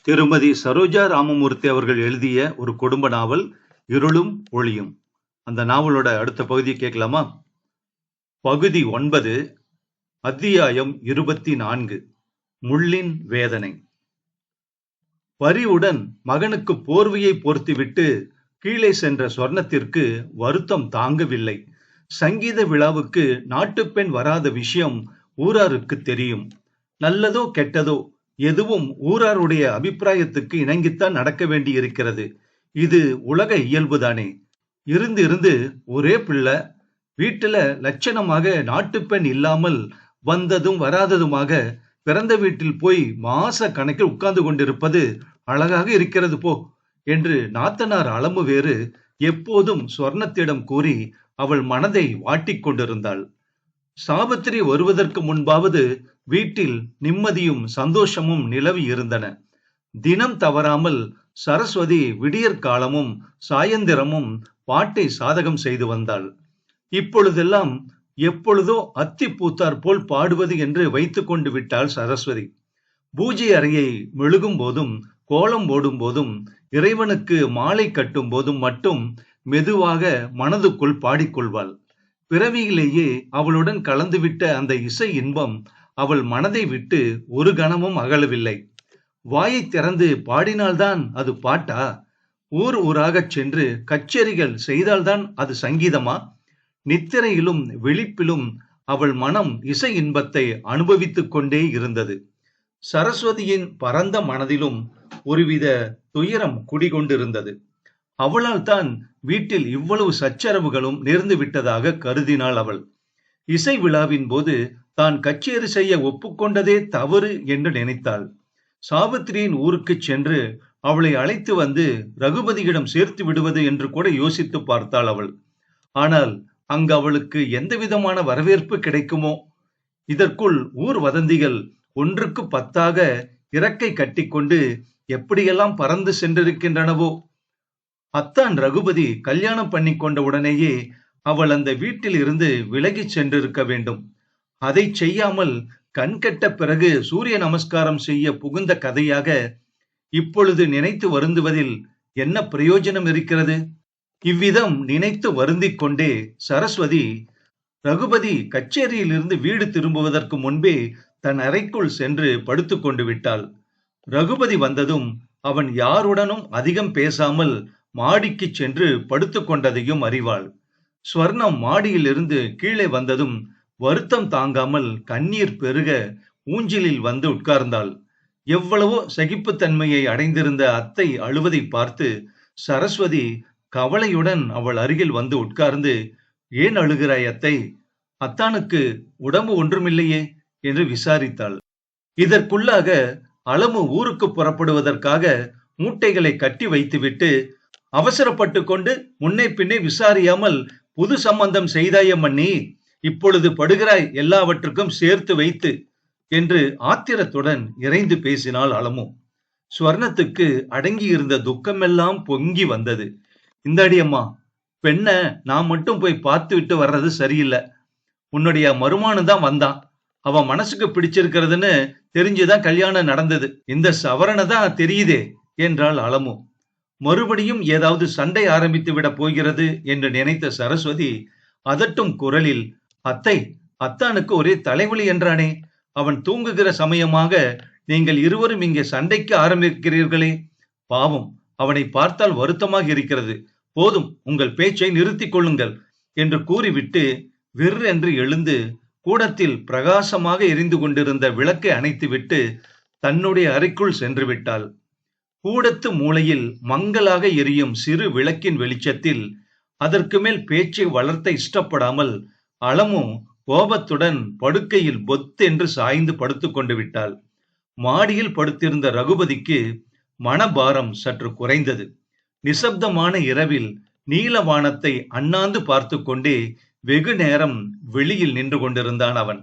திருமதி சரோஜா ராமமூர்த்தி அவர்கள் எழுதிய ஒரு குடும்ப நாவல் இருளும் ஒளியும். அந்த நாவலோட அடுத்த பகுதியை கேட்கலாமா? பகுதி 9, அத்தியாயம் 24, முள்ளின் வேதனை. பரிவுடன் மகனுக்கு போர்வையை போர்த்திவிட்டு கீழே சென்ற சொர்ணத்திற்கு வருத்தம் தாங்கவில்லை. சங்கீத விழாவுக்கு நாட்டுப்பெண் வராத விஷயம் ஊராருக்கு தெரியும். நல்லதோ கெட்டதோ எதுவும் ஊராருடைய அபிப்பிராயத்துக்கு இணங்கித்தான் நடக்க வேண்டி இருக்கிறது. இது உலக இயல்புதானே. இருந்து இருந்து ஒரே பிள்ளை, வீட்டுல லட்சணமாக நாட்டுப்பெண் இல்லாமல் வந்ததும் வராததுமாக பிறந்த வீட்டில் போய் மாச கணக்கில் உட்கார்ந்து கொண்டிருப்பது அழகாக இருக்கிறது போ என்று நாத்தனார் அளமு வேறு எப்போதும் சொர்ணத்திடம் கூறி அவள் மனதை வாட்டிக் கொண்டிருந்தாள். சாவித்திரி வருவதற்கு முன்பாவது வீட்டில் நிம்மதியும் சந்தோஷமும் நிலவி இருந்தன. தினம் தவறாமல் சரஸ்வதி விடியற் காலமும் சாயந்திரமும் பாட்டை சாதகம் செய்து வந்தாள். இப்பொழுதெல்லாம் எப்பொழுதோ அத்தி பூத்தார் போல் பாடுவது என்று வைத்துக் கொண்டு விட்டாள் சரஸ்வதி. பூஜை அறையை மெழுகும் போதும் கோலம் போடும் போதும் இறைவனுக்கு மாலை கட்டும் போதும் மட்டும் மெதுவாக மனதுக்குள் பாடிக்கொள்வாள். பிறவியிலேயே அவளுடன் கலந்துவிட்ட அந்த இசை இன்பம் அவள் மனதை விட்டு ஒரு கணமும் அகலவில்லை. வாயை திறந்து பாடினால்தான் அது பாட்டா? ஊர் ஊராகச் சென்று கச்சேரிகள் செய்தால்தான் அது சங்கீதமா? நித்திரையிலும் விழிப்பிலும் அவள் மனம் இசை இன்பத்தை அனுபவித்துக் கொண்டே இருந்தது. சரஸ்வதியின் பரந்த மனதிலும் ஒருவித துயரம் குடிகொண்டிருந்தது. அவளால் தான் வீட்டில் இவ்வளவு சச்சரவுகளும் நேர்ந்து விட்டதாக கருதினாள் அவள். இசை விழாவின் போது தான் கச்சேரி செய்ய ஒப்புக்கொண்டதே தவறு என்று நினைத்தாள். சாவித்திரியின் ஊருக்கு சென்று அவளை அழைத்து வந்து ரகுபதியிடம் சேர்த்து விடுவது என்று கூட யோசித்து பார்த்தாள் அவள். ஆனால் அங்கு அவளுக்கு எந்த விதமான வரவேற்பு கிடைக்குமோ? இதற்குள் ஊர் வதந்திகள் ஒன்றுக்கு 10ஆக இறக்கை கட்டிக்கொண்டு எப்படியெல்லாம் பறந்து சென்றிருக்கின்றனவோ. அத்தான் ரகுபதி கல்யாணம் பண்ணி கொண்ட உடனேயே அவள் அந்த வீட்டில் இருந்து விலகி சென்றிருக்க வேண்டும். அதை செய்யாமல் கண்கட்ட பிறகு சூரிய நமஸ்காரம் செய்ய புகுந்த கதையாக இப்பொழுது நினைத்து வருந்துவதில் என்ன பிரயோஜனம் இருக்கிறது? இவ்விதம் நினைத்து வருந்திக் கொண்டே சரஸ்வதி ரகுபதி கச்சேரியில் இருந்து வீடு திரும்புவதற்கு முன்பே தன் அறைக்குள் சென்று படுத்து கொண்டு விட்டாள். ரகுபதி வந்ததும் அவன் யாருடனும் அதிகம் பேசாமல் மாடிக்கு சென்று படுத்து கொண்டதையும் அறிவாள். ஸ்வர்ணம் மாடியில் இருந்து கீழே வந்ததும் வருத்தம் தாங்காமல் கண்ணீர் பெருக ஊஞ்சிலில் வந்து உட்கார்ந்தாள். எவ்வளவோ சகிப்புத்தன்மையை அடைந்திருந்த அத்தை அழுவதை பார்த்து சரஸ்வதி கவலையுடன் அவள் அருகில் வந்து உட்கார்ந்து, ஏன் அழுகிறாய் அத்தை? அத்தானுக்கு உடம்பு ஒன்றுமில்லையே என்று விசாரித்தாள். இதற்குள்ளாக அளமு ஊருக்கு புறப்படுவதற்காக மூட்டைகளை கட்டி வைத்துவிட்டு அவசரப்பட்டு கொண்டு முன்னே பின்னே விசாரியாமல் புது சம்பந்தம் செய்தாயம்மண்ணி, இப்பொழுது படுகிறாய் எல்லாவற்றுக்கும் சேர்த்து வைத்து என்று ஆத்திரத்துடன் இறைந்து பேசினாள் அளமு. ஸ்வர்ணத்துக்கு அடங்கியிருந்த துக்கமெல்லாம் பொங்கி வந்தது. இந்தாடி அம்மா, பெண்ண நான் மட்டும் போய் பார்த்து விட்டு வர்றது சரியில்லை. உன்னுடைய மருமானு தான் வந்தான். அவன் மனசுக்கு பிடிச்சிருக்கிறதுன்னு தெரிஞ்சுதான் கல்யாணம் நடந்தது. இந்த சவரனை தான் தெரியுதே என்றாள் அளமு. மறுபடியும் ஏதாவது சண்டை ஆரம்பித்து விட போகிறது என்று நினைத்த சரஸ்வதி அதட்டும் குரலில், அத்தை, அத்தானுக்கு ஒரே தலைவலி என்றானே, அவன் தூங்குகிற சமயமாக நீங்கள் இருவரும் இங்கே சண்டைக்கு ஆரம்பிக்கிறீர்களே, பாவம், அவனை பார்த்தால் வருத்தமாக இருக்கிறது. போதும், உங்கள் பேச்சை நிறுத்திக் கொள்ளுங்கள் என்று கூறிவிட்டு விற்றென்று எழுந்து கூடத்தில் பிரகாசமாக எரிந்து கொண்டிருந்த விளக்கை அணைத்துவிட்டு தன்னுடைய அறைக்குள் சென்று விட்டாள். கூடத்து மூலையில் மங்கலாக எரியும் சிறு விளக்கின் வெளிச்சத்தில் அதற்கு மேல் பேச்சை வளர்த்த இஷ்டப்படாமல் அளமு கோபத்துடன் படுக்கையில் பொத்தென்று சாய்ந்து படுத்து கொண்டு விட்டாள். மாடியில் படுத்திருந்த ரகுபதிக்கு மனபாரம் சற்று குறைந்தது. நிசப்தமான இரவில் நீலவானத்தை அண்ணாந்து பார்த்து கொண்டே வெகு நேரம் வெளியில் நின்று கொண்டிருந்தான் அவன்.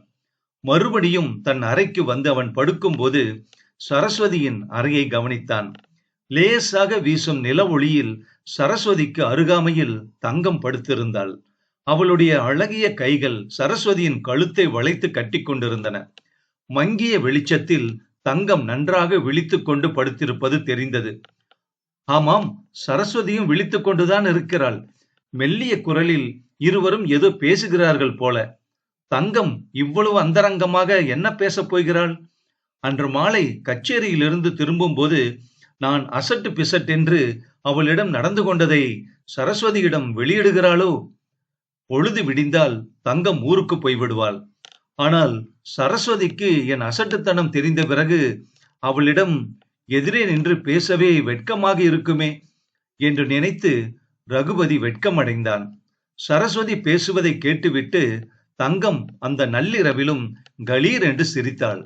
மறுபடியும் தன் அறைக்கு வந்து அவன் படுக்கும் போது சரஸ்வதியின் அறையை கவனித்தான். லேசாக வீசும் நில ஒளியில் சரஸ்வதிக்கு அருகாமையில் தங்கம் படுத்திருந்தாள். அவளுடைய அழகிய கைகள் சரஸ்வதியின் கழுத்தை வளைத்து கட்டி கொண்டிருந்தன. மங்கிய வெளிச்சத்தில் தங்கம் நன்றாக விழித்துக் கொண்டு படுத்திருப்பது தெரிந்தது. ஆமாம், சரஸ்வதியும் விழித்துக் கொண்டுதான் இருக்கிறாள். மெல்லிய குரலில் இருவரும் ஏதோ பேசுகிறார்கள் போல. தங்கம் இவ்வளவு அந்தரங்கமாக என்ன பேசப் போகிறாள்? அன்று மாலை கச்சேரியிலிருந்து திரும்பும்போது நான் அசட்டு பிசட்டென்று அவளிடம் நடந்து கொண்டதை சரஸ்வதியிடம் வெளியிடுகிறாளோ? பொழுது விடிந்தால் தங்கம் ஊருக்கு போய்விடுவாள். ஆனால் சரஸ்வதிக்கு என் அசட்டுத்தனம் தெரிந்த பிறகு அவளிடம் எதிரே நின்று பேசவே வெட்கமாக இருக்குமே என்று நினைத்து ரகுபதி வெட்கமடைந்தான். சரஸ்வதி பேசுவதை கேட்டுவிட்டு தங்கம் அந்த நள்ளிரவிலும் கலீர் என்று சிரித்தாள்.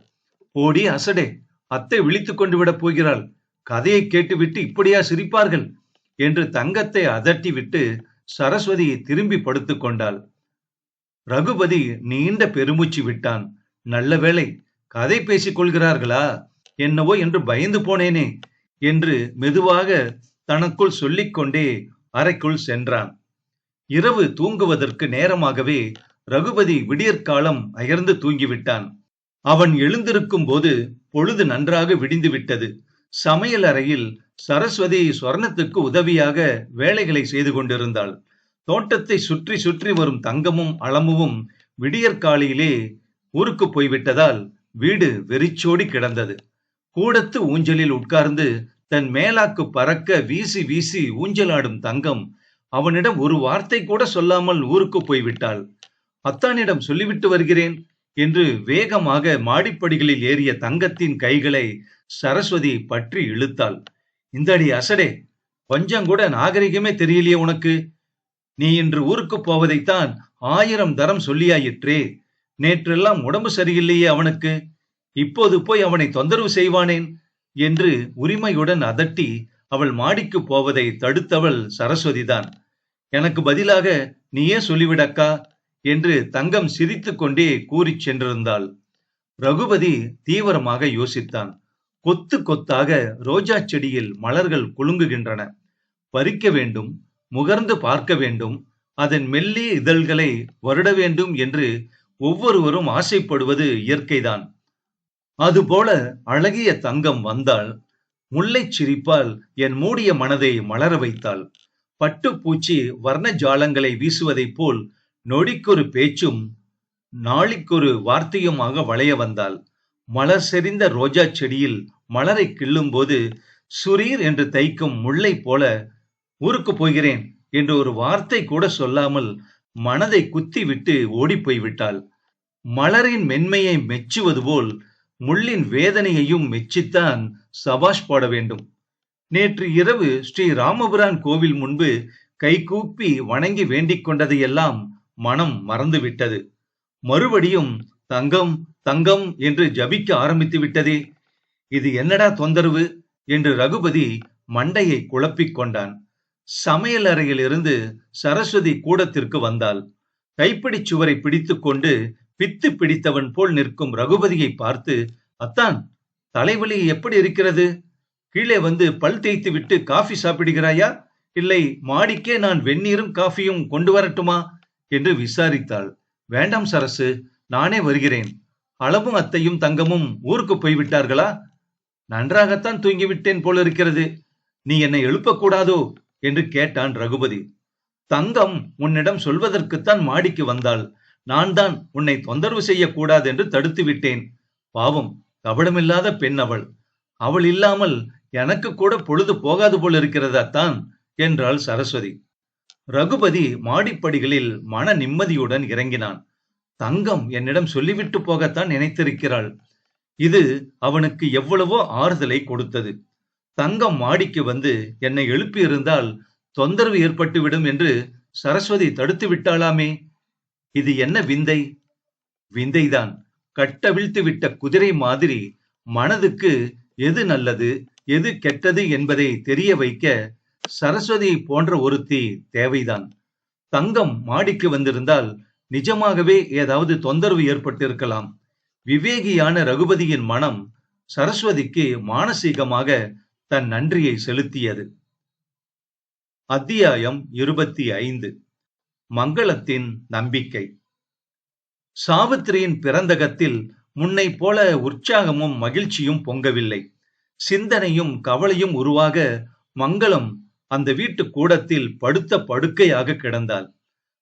ஓடி அசடே, அத்தை விழித்துக் கொண்டு விடப் போகிறாள். கதையை கேட்டுவிட்டு இப்படியா சிரிப்பார்கள் என்று தங்கத்தை அதட்டிவிட்டு சரஸ்வதி திரும்பி படுத்துக் கொண்டாள். ரகுபதி நீண்ட பெருமூச்சு விட்டான். நல்ல வேளை, கதை பேசிக் கொள்கிறார்களா என்னவோ என்று பயந்து போனேனே என்று மெதுவாக தனக்குள் சொல்லிக்கொண்டே அறைக்குள் சென்றான். இரவு தூங்குவதற்கு நேரமாகவே ரகுபதி விடியற்காலம் அயர்ந்து தூங்கிவிட்டான். அவன் எழுந்திருக்கும் போது பொழுது நன்றாக விடிந்து விட்டது. சமையல் அறையில் சரஸ்வதி சொர்ணத்துக்கு உதவியாக வேலைகளை செய்து கொண்டிருந்தாள். தோட்டத்தை சுற்றி சுற்றி வரும் தங்கமும் அளமும் விடியற்காலையிலே ஊருக்கு போய்விட்டதால் வீடு வெறிச்சோடி கிடந்தது. கூடத்து ஊஞ்சலில் உட்கார்ந்து தன் மேலாக்கு பறக்க வீசி வீசி ஊஞ்சலாடும் தங்கம் அவனிடம் ஒரு வார்த்தை கூட சொல்லாமல் ஊருக்கு போய்விட்டாள். அத்தானிடம் சொல்லிவிட்டு வருகிறேன் என்று வேகமாக மாடிப்படிகளில் ஏறிய தங்கத்தின் கைகளை சரஸ்வதி பற்றி இழுத்தாள். இந்தடி அசடே, கொஞ்சம் கூட நாகரிகமே தெரியலையே உனக்கு. நீ இன்று ஊருக்கு போவதைத்தான் 1000 தரம் சொல்லியாயிற்றே. நேற்றெல்லாம் உடம்பு சரியில்லையே அவனுக்கு, இப்போது போய் அவனை தொந்தரவு செய்வானேன் என்று உரிமையுடன் அதட்டி அவள் மாடிக்கு போவதை தடுத்தவள் சரஸ்வதிதான். எனக்கு பதிலாக நீயே சொல்லிவிடக்கா என்று தங்கம் சிரித்துக் கொண்டே கூறி சென்றிருந்தாள். ரகுபதி தீவிரமாக யோசித்தான். கொத்து கொத்தாக ரோஜா செடியில் மலர்கள் குலுங்குகின்றன. பறிக்க வேண்டும், முகர்ந்து பார்க்க வேண்டும், அதன் மெல்லிய இதழ்களை வருட வேண்டும் என்று ஒவ்வொருவரும் ஆசைப்படுவது இயற்கைதான். அதுபோல அழகிய தங்கம் வந்தாள். முல்லை சிரிப்பால் என் மூடிய மனதை மலர வைத்தாள். பட்டுப்பூச்சி வர்ண ஜாலங்களை வீசுவதைப் போல் நொடிக்கொரு பேச்சும் நாளிக்கொரு வார்த்தையுமாக வளைய வந்தாள். மலர் செறிந்த ரோஜா செடியில் மலரை கிள்ளும் போது சுரீர் என்று தைக்கும் முல்லை போல ஊருக்கு போகிறேன் என்று ஒரு வார்த்தை கூட சொல்லாமல் மனதை குத்தி விட்டு ஓடி போய்விட்டாள். மலரின் மென்மையை மெச்சுவது போல் முள்ளின் வேதனையையும் மெச்சித்தான் சபாஷ் போட வேண்டும். நேற்று இரவு ஸ்ரீ ராமபுரான் கோவில் முன்பு கைகூப்பி வணங்கி வேண்டிக் கொண்டதையெல்லாம் மனம் மறந்துவிட்டது. மறுபடியும் தங்கம் தங்கம் என்று ஜபிக்க ஆரம்பித்து விட்டதே. இது என்னடா தொந்தரவு என்று ரகுபதி மண்டையை குழப்பிக் கொண்டான். சமையல் அறையில் இருந்து சரஸ்வதி கூடத்திற்கு வந்தாள். கைப்பிடி சுவரை பிடித்துக் கொண்டு பித்து பிடித்தவன் போல் நிற்கும் ரகுபதியை பார்த்து, அத்தான், தலைவலி எப்படி இருக்கிறது? கீழே வந்து பல் தேய்த்து விட்டு காஃபி சாப்பிடுகிறாயா, இல்லை மாடிக்கே நான் வெந்நீரும் காஃபியும் கொண்டு வரட்டுமா என்று விசாரித்தாள். வேண்டாம் சரசு, நானே வருகிறேன். அளவும் அத்தையும் தங்கமும் ஊருக்கு போய்விட்டார்களா? நன்றாகத்தான் தூங்கிவிட்டேன் போல இருக்கிறது. நீ என்னை எழுப்பக்கூடாதோ என்று கேட்டான் ரகுபதி. தங்கம் உன்னிடம் சொல்வதற்குத்தான் மாடிக்கு வந்தாள். நான் தான் உன்னை தொந்தரவு செய்யக்கூடாது என்று தடுத்து விட்டேன். பாவம், கபடமில்லாத பெண் அவள். அவள் இல்லாமல் எனக்கு கூட பொழுது போகாது போல் இருக்கிறதாத்தான் என்றாள் சரஸ்வதி. ரகுபதி மாடிப்படிகளில் மன நிம்மதியுடன் இறங்கினான். தங்கம் என்னிடம் சொல்லிவிட்டு போகத்தான் நினைத்திருக்கிறாள். இது அவனுக்கு எவ்வளவோ ஆறுதலை கொடுத்தது. தங்கம் மாடிக்கு வந்து என்னை எழுப்பியிருந்தால் தொந்தரவு ஏற்பட்டுவிடும் என்று சரஸ்வதி தடுத்து விட்டாளாமே. இது என்ன விந்தை? விந்தைதான். கட்டவிழ்த்து விட்ட குதிரை மாதிரி மனதுக்கு எது நல்லது எது கெட்டது என்பதை தெரிய வைக்க சரஸ்வதி போன்ற ஒருத்தி தேவைதான். தங்கம் மாடிக்கு வந்திருந்தால் நிஜமாகவே ஏதாவது தொந்தரவு ஏற்பட்டிருக்கலாம். விவேகியான ரகுபதியின் மனம் சரஸ்வதிக்கு மானசீகமாக தன் நன்றியை செலுத்தியது. அத்தியாயம் 25. மங்களத்தின் நம்பிக்கை. சாவித்திரியின் பிறந்தகத்தில் முன்னை போல உற்சாகமும் மகிழ்ச்சியும் பொங்கவில்லை. சிந்தனையும் கவலையும் உருவாக மங்களம் அந்த வீட்டு கூடத்தில் படுத்த படுக்கையாக கிடந்தாள்.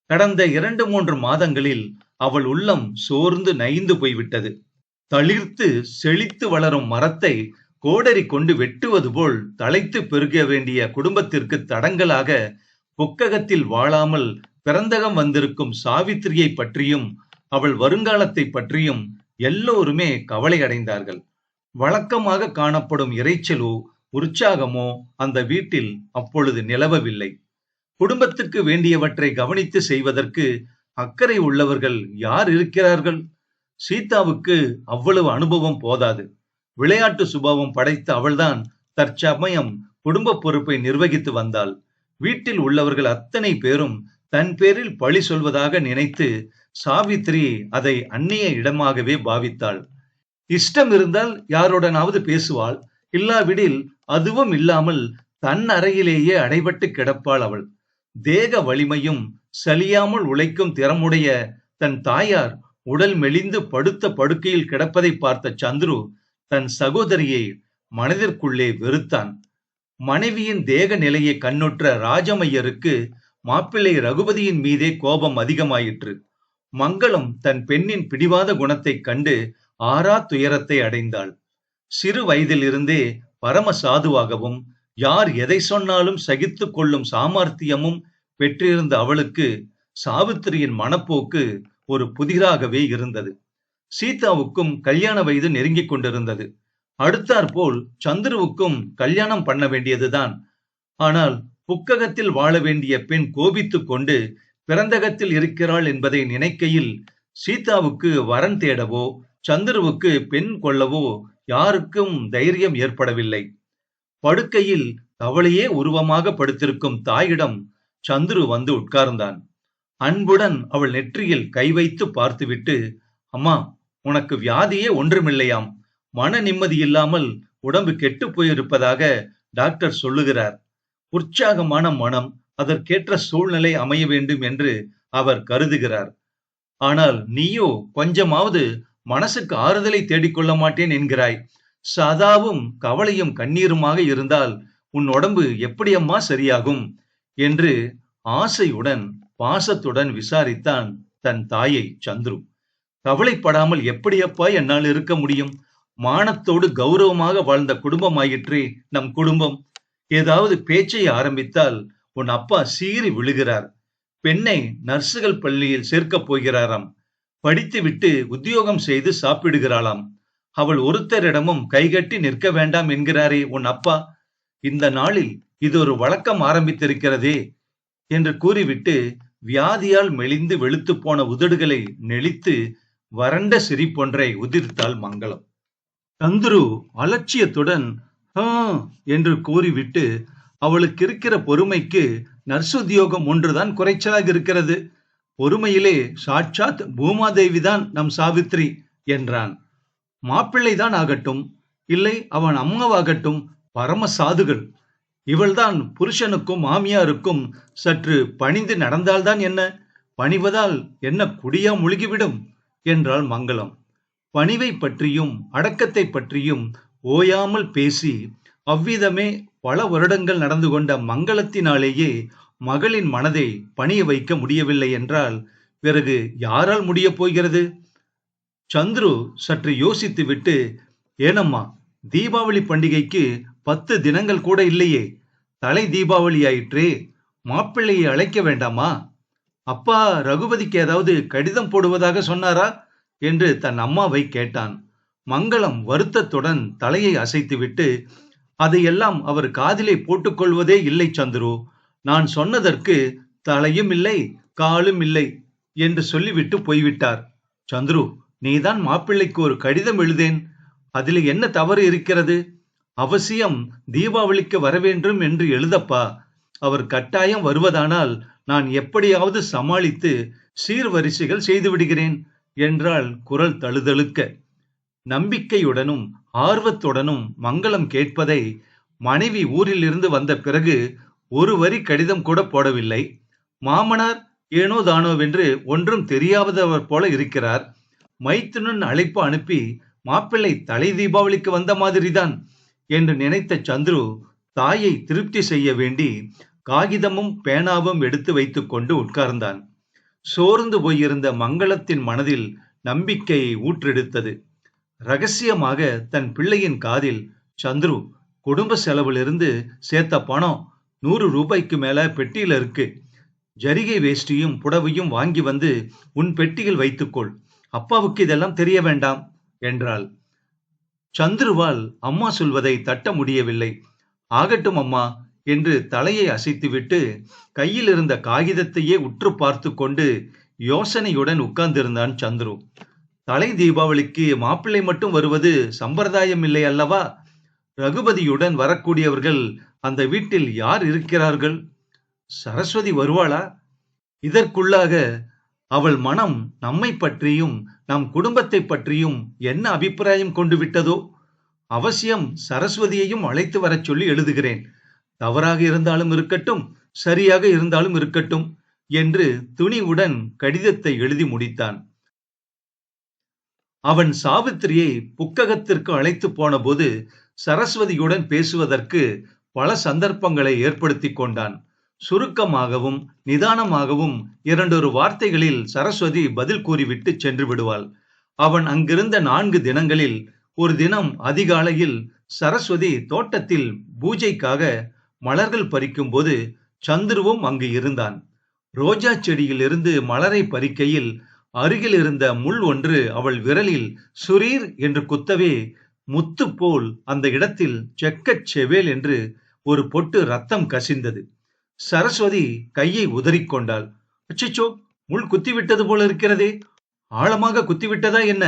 கடந்த 2-3 மாதங்களில் அவள் உள்ளம் சோர்ந்து நைந்து போய்விட்டது. தளிர்த்து செழித்து வளரும் மரத்தை கோடரி கொண்டு வெட்டுவது போல் தழைத்து பெருக வேண்டிய குடும்பத்திற்கு தடங்கலாக புக்ககத்தில் வாழாமல் பிறந்தகம் வந்திருக்கும் சாவித்திரியை பற்றியும் அவள் வருங்காலத்தை பற்றியும் எல்லோருமே கவலை அடைந்தார்கள். வழக்கமாக காணப்படும் இரைச்சலோ உற்சாகமோ அந்த வீட்டில் அப்பொழுது நிலவவில்லை. குடும்பத்துக்கு வேண்டியவற்றை கவனித்து செய்வதற்கு அக்கறை உள்ளவர்கள் யார் இருக்கிறார்கள்? சீதாவுக்கு அவ்வளவு அனுபவம் போதாது. விளையாட்டு சுபாவம் படைத்த அவள்தான் தற்சமயம் குடும்ப பொறுப்பை நிர்வகித்து வந்தாள். வீட்டில் உள்ளவர்கள் அத்தனை பேரும் தன் பேரில் பழி சொல்வதாக நினைத்து சாவித்திரி அதை அந்நிய இடமாகவே பாவித்தாள். இஷ்டம் இருந்தால் யாருடனாவது பேசுவாள், இல்லாவிடில் அதுவும் இல்லாமல் தன் அறையிலேயே அடைபட்டு கிடப்பாள் அவள். தேக வலிமையும் சலியாமல் உழைக்கும் திறமுடைய தன் தாயார் உடல் மெலிந்து படுத்த படுக்கையில் கிடப்பதை பார்த்த சந்துரு தன் சகோதரியை மனதிற்குள்ளே வெறுத்தான். மனைவியின் தேக நிலையை கண்ணுற்ற ராஜமையருக்கு மாப்பிள்ளை ரகுபதியின் மீதே கோபம் அதிகமாயிற்று. மங்களம் தன் பெண்ணின் பிடிவாத குணத்தைக் கண்டு ஆறா துயரத்தை அடைந்தாள். சிறு வயதிலிருந்தே பரம சாதுவாகவும் யார் எதை சொன்னாலும் சகித்து கொள்ளும் சாமர்த்தியமும் பெற்றிருந்த அவளுக்கு சாவித்திரியின் மனப்போக்கு ஒரு புதிராகவே இருந்தது. சீதாவுக்கும் கல்யாண வயது நெருங்கிக் கொண்டிருந்தது. அடுத்தாற்போல் சந்துருவுக்கும் கல்யாணம் பண்ண வேண்டியதுதான். ஆனால் புக்ககத்தில் வாழ வேண்டிய பெண் கோபித்துக் கொண்டு பிறந்தகத்தில் இருக்கிறாள் என்பதை நினைக்கையில் சீதாவுக்கு வரன் தேடவோ சந்துருவுக்கு பெண் கொள்ளவோ யாருக்கும் தைரியம் ஏற்படவில்லை. படுக்கையில் கவலையே உருவமாக படுத்திருக்கும் தாயிடம் சந்துரு வந்து உட்கார்ந்தான். அன்புடன் அவள் நெற்றியில் கை வைத்து பார்த்துவிட்டு, அம்மா, உனக்கு வியாதியே ஒன்றுமில்லையாம். மன நிம்மதி இல்லாமல் உடம்பு கெட்டு போயிருப்பதாக டாக்டர் சொல்லுகிறார். உற்சாகமான மனம், அதற்கேற்ற சூழ்நிலை அமைய வேண்டும் என்று அவர் கருதுகிறார். ஆனால் நீயோ கொஞ்சமாவது மனசுக்கு ஆறுதலை தேடிக்கொள்ள மாட்டேன் என்கிறாய். சதாவும் கவலையும் கண்ணீருமாக இருந்தால் உன் உடம்பு எப்படியம்மா சரியாகும் என்று ஆசையுடன் பாசத்துடன் விசாரித்தான் தன் தாயை சந்துரு. கவலைப்படாமல் எப்படியப்பா என்னால் இருக்க முடியும்? மானத்தோடு கௌரவமாக வாழ்ந்த குடும்பமாயிற்றே நம் குடும்பம். ஏதாவது பேச்சை ஆரம்பித்தால் உன் அப்பா சீறி விழுகிறார். பெண்ணை நர்சுகள் பள்ளியில் சேர்க்கப் போகிறாராம். படித்துவிட்டு உத்தியோகம் செய்து சாப்பிடுகிறாளாம். அவள் ஒருத்தரிடமும் கைகட்டி நிற்க வேண்டாம் என்கிறாரே உன் அப்பா. இந்த நாளில் இது ஒரு வழக்கம் ஆரம்பித்திருக்கிறதே என்று கூறிவிட்டு வியாதியால் மெலிந்து வெளுத்து போன உதடுகளை நெளித்து வறண்ட சிரிப்பொன்றை உதிர்த்தாள் மங்களம். சந்துரு அலட்சியத்துடன் என்று கூறிவிட்டு, அவளுக்கு இருக்கிற பொறுமைக்கு நர்சுத்தியோகம் ஒன்றுதான் குறைச்சலாக இருக்கிறது. பொறுமையிலே சாட்சாத் பூமாதேவிதான் நம் சாவித்ரி என்றான். மாப்பிள்ளைதான் ஆகட்டும், இல்லை அவன் அம்மாவாகட்டும், பரம சாதுகள். இவள்தான் புருஷனுக்கும் மாமியாருக்கும் சற்று பணிந்து நடந்தால்தான் என்ன? பணிவதால் என்ன குடியா முழுகிவிடும் என்றாள் மங்களம். பணிவை பற்றியும் அடக்கத்தை பற்றியும் ஓயாமல் பேசி அவ்விதமே பல வருடங்கள் நடந்து கொண்ட மங்களத்தினாலேயே மகளின் மனதை பணிய வைக்க முடியவில்லை என்றால் பிறகு யாரால் முடிய போகிறது? சந்துரு சற்று யோசித்துவிட்டு, ஏனம்மா, தீபாவளி பண்டிகைக்கு 10 தினங்கள் கூட இல்லையே, தலை தீபாவளி ஆயிற்றே, மாப்பிள்ளையை அழைக்க வேண்டாமா? அப்பா ரகுபதிக்கு ஏதாவது கடிதம் போடுவதாக சொன்னாரா என்று தன் அம்மாவை கேட்டான். மங்களம் வருத்தத்துடன் தலையை அசைத்துவிட்டு, அதையெல்லாம் அவர் காதிலே போட்டுக்கொள்வதே இல்லை சந்துரு. நான் சொன்னதற்கு தலையும் இல்லை காலும் இல்லை என்று சொல்லிவிட்டு போய்விட்டார். சந்துரு, நீதான் மாப்பிள்ளைக்கு ஒரு கடிதம் எழுதேன். அதில் என்ன தவறு இருக்கிறது? அவசியம் தீபாவளிக்கு வரவேண்டும் என்று எழுதப்பா. அவர் கட்டாயம் வருவதானால் நான் எப்படியாவது சமாளித்து சீர்வரிசைகள் செய்து விடுகிறேன் என்றாள் குரல் தழுதழுக்க. நம்பிக்கையுடனும் ஆர்வத்துடனும் மங்களம் கேட்பதை மனைவி ஊரில் இருந்து வந்த பிறகு ஒரு வரி கடிதம் கூட போடவில்லை. மாமனார் ஏனோ தானோவென்று ஒன்றும் தெரியாதவர் போல இருக்கிறார். மைத்துனன் அழைப்பு அனுப்பி மாப்பிள்ளை தலை தீபாவளிக்கு வந்த மாதிரிதான் என்று நினைத்த சந்துரு தாயை திருப்தி செய்ய வேண்டி காகிதமும் பேனாவும் எடுத்து வைத்துக் கொண்டு உட்கார்ந்தான். சோர்ந்து போயிருந்த மங்களத்தின் மனதில் நம்பிக்கையை ஊற்றெடுத்தது. ரகசியமாக தன் பிள்ளையின் காதில், சந்துரு, குடும்ப செலவிலிருந்து சேர்த்த பணம் 100 ரூபாய்க்கு மேல பெட்டியில இருக்கு. ஜரிகை வேஷ்டியும் புடவையும் வாங்கி வந்து உன் பெட்டியில் வைத்துக்கொள். அப்பாவுக்கு இதெல்லாம் தெரிய வேண்டாம் என்றாள். சந்துருவால் அம்மா சொல்வதை தட்ட முடியவில்லை. ஆகட்டும் அம்மா என்று தலையை அசைத்துவிட்டு கையில் இருந்த காகிதத்தையே உற்று பார்த்து கொண்டு யோசனையுடன் உட்கார்ந்திருந்தான் சந்துரு. தலை தீபாவளிக்கு மாப்பிள்ளை மட்டும் வருவது சம்பிரதாயம் இல்லை அல்லவா? ரகுபதியுடன் வரக்கூடியவர்கள் அந்த வீட்டில் யார் இருக்கிறார்கள்? சரஸ்வதி வருவாளா? இதற்குள்ளாக அவள் மனம் நம்மை பற்றியும் நம் குடும்பத்தை பற்றியும் என்ன அபிப்பிராயம் கொண்டு விட்டதோ? அவசியம் சரஸ்வதியையும் அழைத்து வரச் சொல்லி எழுதுகிறேன். தவறாக இருந்தாலும் இருக்கட்டும், சரியாக இருந்தாலும் இருக்கட்டும் என்று துணிவுடன் கடிதத்தை எழுதி முடித்தான். அவன் சாவித்திரியை புக்ககத்திற்கு அழைத்து போன போது சரஸ்வதியுடன் பேசுவதற்கு பல சந்தர்ப்பங்களை ஏற்படுத்தி கொண்டான். சுருக்கமாகவும் நிதானமாகவும் 2 வார்த்தைகளில் சரஸ்வதி பதில் கூறிவிட்டு சென்று விடுவாள். அவன் அங்கிருந்த 4 தினங்களில் ஒரு தினம் அதிகாலையில் சரஸ்வதி தோட்டத்தில் பூஜைக்காக மலர்கள் பறிக்கும் போது சந்துருவும் அங்கு இருந்தான். ரோஜா செடியில் இருந்து மலரை பறிக்கையில் அருகில் இருந்த முள் ஒன்று அவள் விரலில் சுரீர் என்று குத்தவே முத்து போல் அந்த இடத்தில் செக்கச் செவேல் என்று ஒரு பொட்டு ரத்தம் கசிந்தது. சரஸ்வதி கையை உதறிக்கொண்டாள். அச்சச்சோ, முள் குத்திவிட்டது போல இருக்கிறதே, ஆழமாக குத்திவிட்டதா என்ன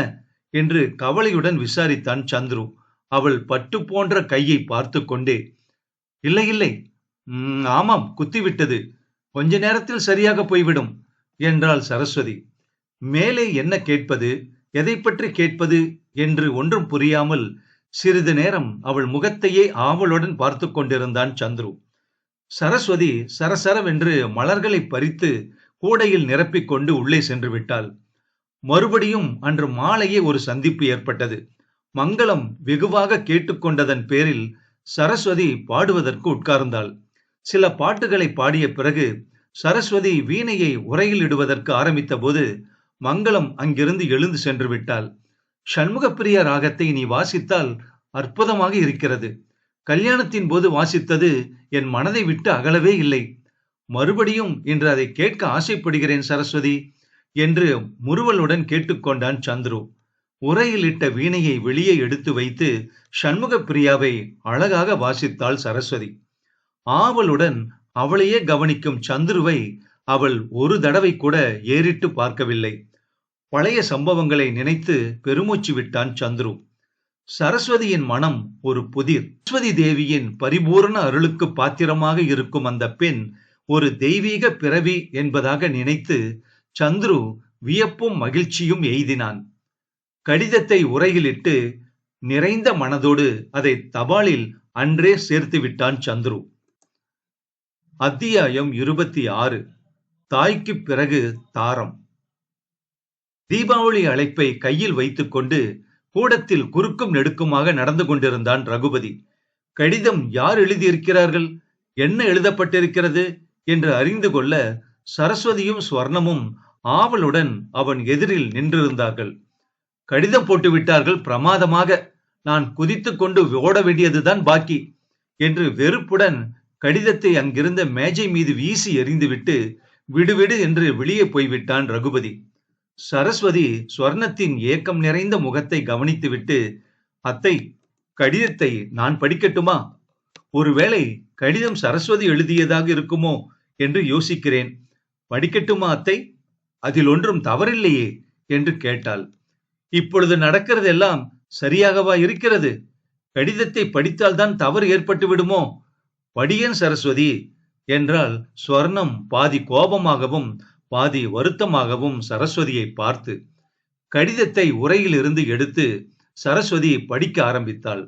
என்று கவலையுடன் விசாரித்தான் சந்துரு. அவள் பட்டு போன்ற கையை பார்த்து கொண்டே, இல்லை இல்லை, ஆமாம், குத்திவிட்டது, கொஞ்ச நேரத்தில் சரியாக போய்விடும் என்றாள் சரஸ்வதி. மேலே என்ன கேட்பது, எதை பற்றி கேட்பது என்று ஒன்றும் புரியாமல் சிறிது நேரம் அவள் முகத்தையே ஆவலுடன் பார்த்து கொண்டிருந்தான் சந்துரு. சரஸ்வதி சரசரவென்று மலர்களை பறித்து கூடையில் நிரப்பிக் கொண்டு உள்ளே சென்று விட்டாள். மறுபடியும் அன்று மாலையே ஒரு சந்திப்பு ஏற்பட்டது. மங்களம் வெகுவாக கேட்டுக்கொண்டதன் பேரில் சரஸ்வதி பாடுவதற்கு உட்கார்ந்தாள். சில பாட்டுகளை பாடிய பிறகு சரஸ்வதி வீணையை உரையில் இடுவதற்கு ஆரம்பித்த போது மங்களம் அங்கிருந்து எழுந்து சென்று விட்டாள். சண்முகப்பிரிய ராகத்தை நீ வாசித்தால் அற்புதமாக இருக்கிறது. கல்யாணத்தின் போது வாசித்தது என் மனதை விட்டு அகலவே இல்லை. மறுபடியும் இன்று அதை கேட்க ஆசைப்படுகிறேன் சரஸ்வதி என்று முறுவலுடன் கேட்டுக்கொண்டான் சந்துரு. உரையில் இட்ட வீணையை வெளியே எடுத்து வைத்து சண்முக பிரியாவை அழகாக வாசித்தாள் சரஸ்வதி. ஆவலுடன் அவளையே கவனிக்கும் சந்துருவை அவள் ஒரு தடவை கூட ஏறிட்டு பார்க்கவில்லை. பழைய சம்பவங்களை நினைத்து பெருமூச்சு விட்டான் சந்துரு. சரஸ்வதியின் மனம் ஒரு புதிர். சரஸ்வதி தேவியின் பரிபூர்ண அருளுக்கு பாத்திரமாக இருக்கும் அந்த பெண் ஒரு தெய்வீக பிறவி என்பதாக நினைத்து சந்துரு வியப்பும் மகிழ்ச்சியும் எய்தினான். கடிதத்தை உரையிலிட்டு நிறைந்த மனதோடு அதை தபாலில் அன்றே சேர்த்து விட்டான் சந்துரு. அத்தியாயம் 26. தாய்க்கு பிறகு தாரம். தீபாவளி அழைப்பை கையில் வைத்துக்கொண்டு கூடத்தில் குறுக்கும் நெடுக்குமாக நடந்து கொண்டிருந்தான் ரகுபதி. கடிதம் யார் எழுதியிருக்கிறார்கள், என்ன எழுதப்பட்டிருக்கிறது என்று அறிந்து கொள்ள சரஸ்வதியும் ஸ்வர்ணமும் ஆவலுடன் அவன் எதிரில் நின்றிருந்தார்கள். கடிதம் போட்டு விட்டார்கள், பிரமாதமாக, நான் குதித்து கொண்டு ஓட வேண்டியதுதான் பாக்கி என்று வெறுப்புடன் கடிதத்தை அங்கிருந்த மேஜை மீது வீசி எறிந்துவிட்டு விடுவிடு என்று வெளியே போய்விட்டான் ரகுபதி. சரஸ்வதி ஸ்வர்ணத்தின் ஏக்கம் நிறைந்த முகத்தை கவனித்துவிட்டு, அத்தை, கடிதத்தை நான் படிக்கட்டுமா? ஒருவேளை கடிதம் சரஸ்வதி எழுதியதாக இருக்குமோ என்று யோசிக்கிறேன். படிக்கட்டுமா அத்தை? அதில் ஒன்றும் தவறில்லையே என்று கேட்டாள். இப்பொழுது நடக்கிறதெல்லாம் சரியாகவா இருக்கிறது? கடிதத்தை படித்தால்தான் தவறு ஏற்பட்டு விடுமோ? படியேன் சரஸ்வதி என்றால் ஸ்வர்ணம் பாதி கோபமாகவும் பாதி வருத்தமாகவும் சரஸ்வதியை பார்த்து. கடிதத்தை உரையில் இருந்து எடுத்து சரஸ்வதி படிக்க ஆரம்பித்தாள்.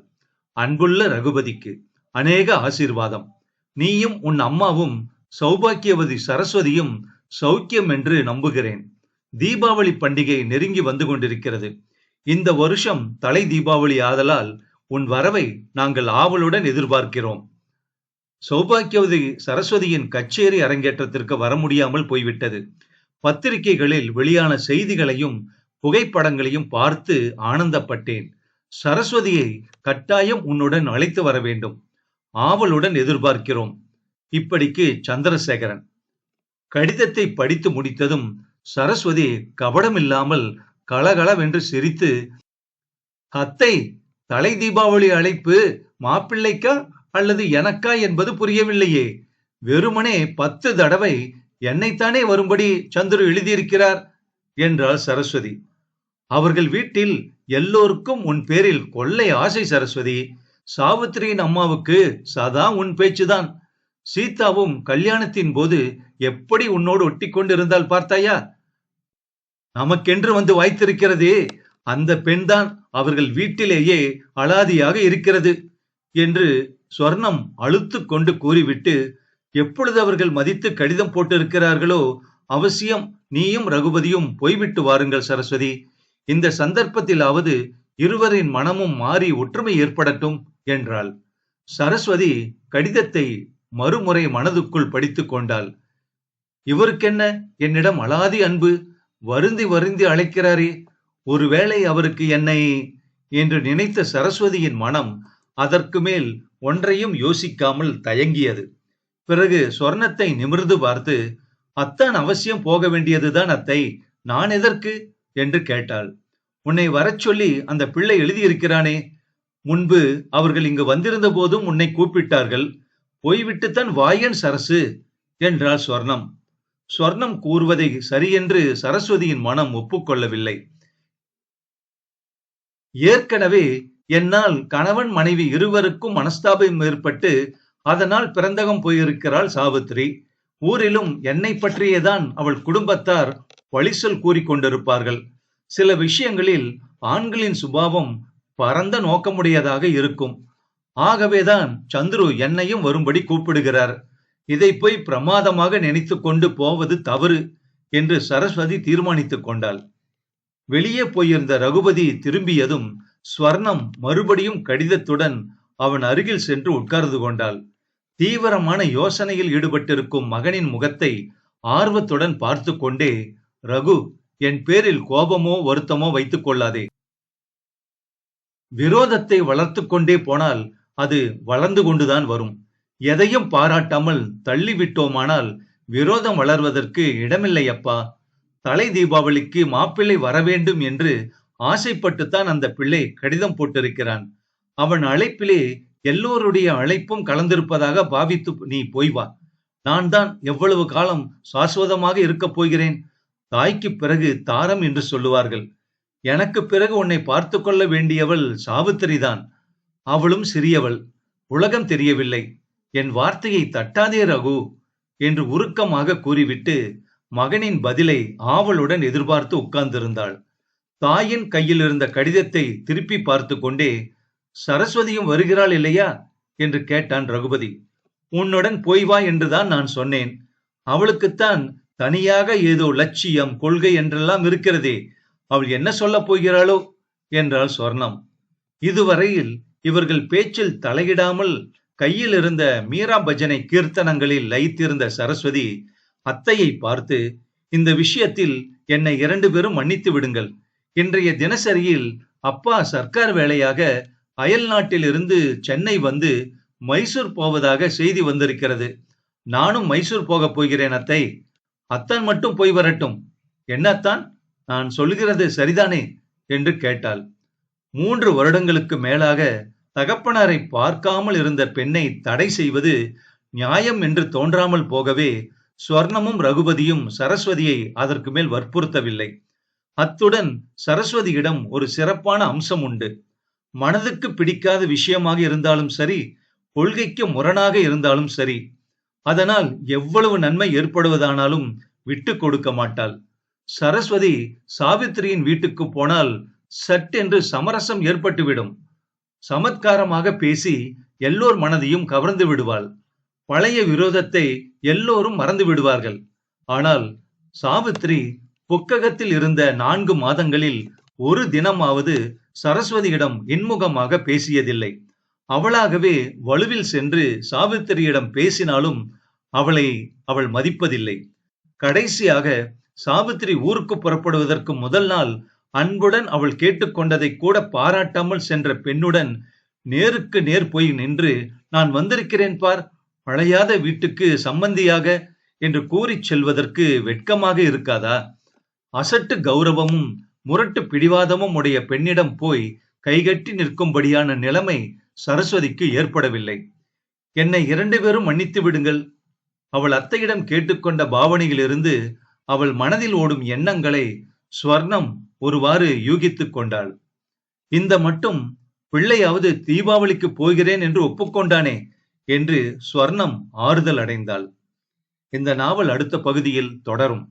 அன்புள்ள ரகுபதிக்கு அநேக ஆசீர்வாதம். நீயும் உன் அம்மாவும் சௌபாக்கியவதி சரஸ்வதியும் சௌக்கியம் என்று நம்புகிறேன். தீபாவளி பண்டிகை நெருங்கி வந்து கொண்டிருக்கிறது. இந்த வருஷம் தலை தீபாவளி ஆதலால் உன் வரவை நாங்கள் ஆவலுடன் எதிர்பார்க்கிறோம். சௌபாக்கியவதி சரஸ்வதியின் கச்சேரி அரங்கேற்றத்திற்கு வர முடியாமல் போய்விட்டது. பத்திரிகைகளில் வெளியான செய்திகளையும் புகைப்படங்களையும் பார்த்து ஆனந்தப்பட்டேன். சரஸ்வதியை கட்டாயம் உன்னுடன் அழைத்து வர வேண்டும். ஆவலுடன் எதிர்பார்க்கிறோம். இப்படிக்கு சந்திரசேகரன். கடிதத்தை படித்து முடித்ததும் சரஸ்வதி கபடமில்லாமல் கலகலவென்று சிரித்து, அத்தை, தலை தீபாவளி அழைப்பு மாப்பிள்ளைக்கா அல்லது எனக்கா என்பது புரியவில்லையே. வெறுமனே 10 தடவை என்னைத்தானே வரும்படி சந்துரு எழுதியிருக்கிறார் என்றாள் சரஸ்வதி. அவர்கள் வீட்டில் எல்லோருக்கும் உன் பேரில் கொள்ளை ஆசை சரஸ்வதி. சாவித்திரியின் அம்மாவுக்கு சதா உன் பேச்சுதான். சீதாவும் கல்யாணத்தின் போது எப்படி உன்னோடு ஒட்டி கொண்டிருந்தால் பார்த்தாயா? நமக்கென்று வந்து வாய்த்திருக்கிறதே, அந்த பெண்தான் அவர்கள் வீட்டிலேயே அலாதியாக இருக்கிறது என்று சொர்ணம் அழுத்து கொண்டு கூறிவிட்டு, எப்பொழுது அவர்கள் மதித்து கடிதம் போட்டிருக்கிறார்களோ அவசியம் நீயும் ரகுபதியும் போய்விட்டு வாருங்கள் சரஸ்வதி. இந்த சந்தர்ப்பத்திலாவது இருவரின் மனமும் மாறி ஒற்றுமை ஏற்படட்டும் என்றாள். சரஸ்வதி கடிதத்தை மறுமுறை மனதுக்குள் படித்துக் கொண்டாள். இவருக்கென்ன என்னிடம் அலாதி அன்பு, வருந்தி வருந்தி அழைக்கிறாரே, ஒருவேளை அவருக்கு என்னை என்று நினைத்த சரஸ்வதியின் மனம் அதற்கு மேல் ஒன்றையும் யோசிக்காமல் தயங்கியது. பிறகு சொர்ணத்தை நிமிர்ந்து பார்த்து, அத்தான் அவசியம் போக வேண்டியதுதான் அத்தை, நான் எதற்கு என்று கேட்டாள். உன்னை வரச் சொல்லி அந்த பிள்ளை எழுதியிருக்கிறானே, முன்பு அவர்கள் இங்கு வந்திருந்த போதும் உன்னை கூப்பிட்டார்கள், போய்விட்டுத்தான் வாயன் சரசு என்றாள் சொர்ணம். சொர்ணம் கூறுவதை சரியென்று சரஸ்வதியின் மனம் ஒப்புக்கொள்ளவில்லை. ஏற்கனவே என்னால் கணவன் மனைவி இருவருக்கும் மனஸ்தாபம் ஏற்பட்டு அதனால் பிறந்தகம் போயிருக்கிறாள் சாவித்திரி. ஊரிலும் என்னை பற்றியேதான் அவள் குடும்பத்தார் வழிசொல் கூறிக்கொண்டிருப்பார்கள். சில விஷயங்களில் ஆண்களின் சுபாவம் பரந்த நோக்கமுடையதாக இருக்கும். ஆகவேதான் சந்துரு என்னையும் வரும்படி கூப்பிடுகிறார். இதை போய் பிரமாதமாக நினைத்து கொண்டு போவது தவறு என்று சரஸ்வதி தீர்மானித்துக் கொண்டாள். வெளியே போயிருந்த ரகுபதி திரும்பியதும் ஸ்வர்ணம் மறுபடியும் கடிதத்துடன் அவன் அருகில் சென்று உட்கார்ந்து கொண்டாள். தீவிரமான யோசனையில் ஈடுபட்டிருக்கும் மகனின் முகத்தை ஆர்வத்துடன் பார்த்து கொண்டே, ரகு, என் பேரில் கோபமோ வருத்தமோ வைத்துக் கொள்ளாதே. விரோதத்தை வளர்த்து கொண்டே போனால் அது வளர்ந்து கொண்டுதான் வரும். எதையும் பாராட்டாமல் தள்ளிவிட்டோமானால் விரோதம் வளர்வதற்கு இடமில்லை அப்பா. தலை தீபாவளிக்கு மாப்பிள்ளை வரவேண்டும் என்று ஆசைப்பட்டுத்தான் அந்த பிள்ளை கடிதம் போட்டிருக்கிறான். அவன் அழைப்பிலே எல்லோருடைய அழைப்பும் கலந்திருப்பதாக பாவித்து நீ போய் வா. நான் தான் எவ்வளவு காலம் சாஸ்வதமாக இருக்கப் போகிறேன்? தாய்க்கு பிறகு தாரம் என்று சொல்லுவார்கள். எனக்கு பிறகு உன்னை பார்த்து கொள்ள வேண்டியவள் சாவித்திரிதான். அவளும் சிறியவள், உலகம் தெரியவில்லை. என் வார்த்தையை தட்டாதே ரகு என்று உருக்கமாக கூறிவிட்டு மகனின் பதிலை ஆவலுடன் எதிர்பார்த்து உட்கார்ந்திருந்தாள். தாயின் கையில் இருந்த கடிதத்தை திருப்பி பார்த்து கொண்டே, சரஸ்வதியும் வருகிறாள் இல்லையா என்று கேட்டான் ரகுபதி. உன்னுடன் போய் வா என்றுதான் நான் சொன்னேன். அவளுக்குத்தான் தனியாக ஏதோ லட்சியம், கொள்கை என்றெல்லாம் இருக்கிறதே, அவள் என்ன சொல்ல போகிறாளோ என்றாள் சொர்ணம். இதுவரையில் இவர்கள் பேச்சில் தலையிடாமல் கையில் இருந்த மீரா பஜனை கீர்த்தனங்களில் லயித்திருந்த சரஸ்வதி அத்தையை பார்த்து, இந்த விஷயத்தில் என்னை 2 பேரும் மன்னித்து விடுங்கள். இன்றைய தினசரியில் அப்பா சர்க்கார் வேலையாக அயல் நாட்டில் இருந்து சென்னை வந்து மைசூர் போவதாக செய்தி வந்திருக்கிறது. நானும் மைசூர் போக போகிறேன் அத்தை. அத்தான் மட்டும் போய் வரட்டும். என்னத்தான், நான் சொல்கிறது சரிதானே என்று கேட்டாள். 3 வருடங்களுக்கு மேலாக தகப்பனாரை பார்க்காமல் இருந்த பெண்ணை தடை செய்வது நியாயம் என்று தோன்றாமல் போகவே ஸ்வர்ணமும் ரகுபதியும் சரஸ்வதியை அதற்கு மேல் வற்புறுத்தவில்லை. அத்துடன் சரஸ்வதியிடம் ஒரு சிறப்பான அம்சம் உண்டு. மனதுக்கு பிடிக்காத விஷயமாக இருந்தாலும் சரி, கொள்கைக்கு முரணாக இருந்தாலும் சரி, அதனால் எவ்வளவு நன்மை ஏற்படுவதானாலும் விட்டு கொடுக்க மாட்டாள். சரஸ்வதி சாவித்திரியின் வீட்டுக்கு போனால் சட்டென்று சமரசம் ஏற்பட்டுவிடும். சமத்காரமாக பேசி எல்லோர் மனதையும் கவர்ந்து விடுவாள். பழைய விரோதத்தை எல்லோரும் மறந்து விடுவார்கள். ஆனால் சாவித்திரி புக்ககத்தில் இருந்த 4 மாதங்களில் ஒரு தினமாவது சரஸ்வதியிடம் இன்முகமாக பேசியதில்லை. அவளாகவே வலுவில் சென்று சாவித்திரியிடம் பேசினாலும் அவள் மதிப்பதில்லை. கடைசியாக சாவித்திரி ஊருக்கு புறப்படுவதற்கு முதல் நாள் அன்புடன் அவள் கேட்டுக்கொண்டதை கூட பாராட்டாமல் சென்ற பெண்ணுடன் நேருக்கு நேர் போய் நின்று, நான் வந்திருக்கிறேன் பார், அழையாத வீட்டுக்கு சம்பந்தியாக என்று கூறிச் செல்வதற்கு வெட்கமாக இருக்காதா? அசட்டு கௌரவமும் முரட்டு பிடிவாதமும் உடைய பெண்ணிடம் போய் கைகட்டி நிற்கும்படியான நிலைமை சரஸ்வதிக்கு ஏற்படவில்லை. என்னை 2 பேரும் மன்னித்து விடுங்கள். அவள் அத்தையிடம் கேட்டுக்கொண்ட பாவனையிலிருந்து அவள் மனதில் ஓடும் எண்ணங்களை ஸ்வர்ணம் ஒருவாறு யூகித்துக் கொண்டாள். இந்த மட்டும் பிள்ளையாவது தீபாவளிக்கு போகிறேன் என்று ஒப்புக்கொண்டானே என்று ஸ்வர்ணம் ஆறுதல் அடைந்தாள். இந்த நாவல் அடுத்த பகுதியில் தொடரும்.